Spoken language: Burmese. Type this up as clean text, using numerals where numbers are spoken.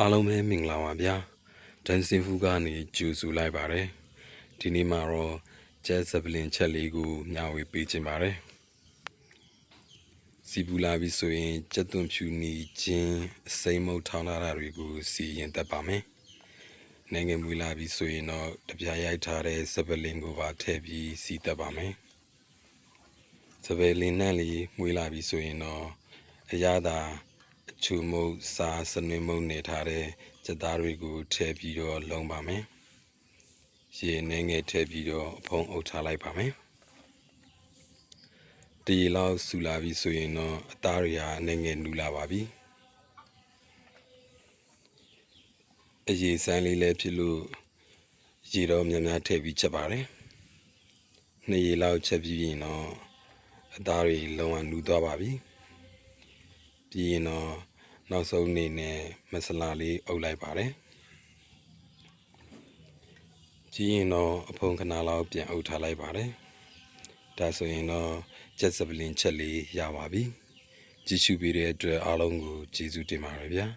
အားလုံးပဲမင်္ဂလာပါဗျာဒန်စင်ဖူကနေကြိုဆိုလိုက်ပါတယ်ဒီနေ့မှာတော့ကျက်စပလင်ချက်လေးကိုမျှဝေပေးခြင်းပါတယ်စီပူလာပြီဆိုရင်ကျက်သွန်ဖြူနီချင်းအစိမ်းမုတ်ထောင်းလာတာတွေကိုစီရင်တက်ပါမယ်နိုင်ငံမွေလာပြီဆိုရင်တော့တပြားရိုက်ထားတဲ့စပလင်ကိုပါထည့်ပြီးစီတက်ပါမယ်စပလင်နဲ့လေးမွေလာပြီဆိုရင်တော့အရသာအချူမုတ်စာစနွေမုတ်နေထားတဲ့စက်သားတွေကိုထည့်ပြီးတော့လုံးပါမယ်ရေနှဲငယ်ထည့်ပြီးတော့အဖုံးအုပ်ထားလိုက်ပါမယ်တရေလောက်ဆူလာပြီဆိုရင်တော့အသားတွေဟာနှဲငယ်နူလာပါပြီအရေစမ်းလေးလည်းဖြစ်လို့ရေတော့များများထည့်ပြီးချက်ပါတယ်2ရေလောက်ချက်ပြီးရင်တော့အသားတွေလုံးဝနူသွားပါပြီပြီးရင်တော့နောက်ဆုံးအနေနဲ့မဆလာလေးအုပ်လိုက်ပါတယ်ပြီးရင်တော့အဖုံခဏလောက်ပြန်အုပ်ထားလိုက်ပါတယ်ဒါဆိုရင်တော့ကျက်စပလင်ချက်လေးရပါပြီကြည့်ရှုပေးတဲ့အတွက်အားလုံးကိုကျေးဇူးတင်ပါတယ်ဗျာ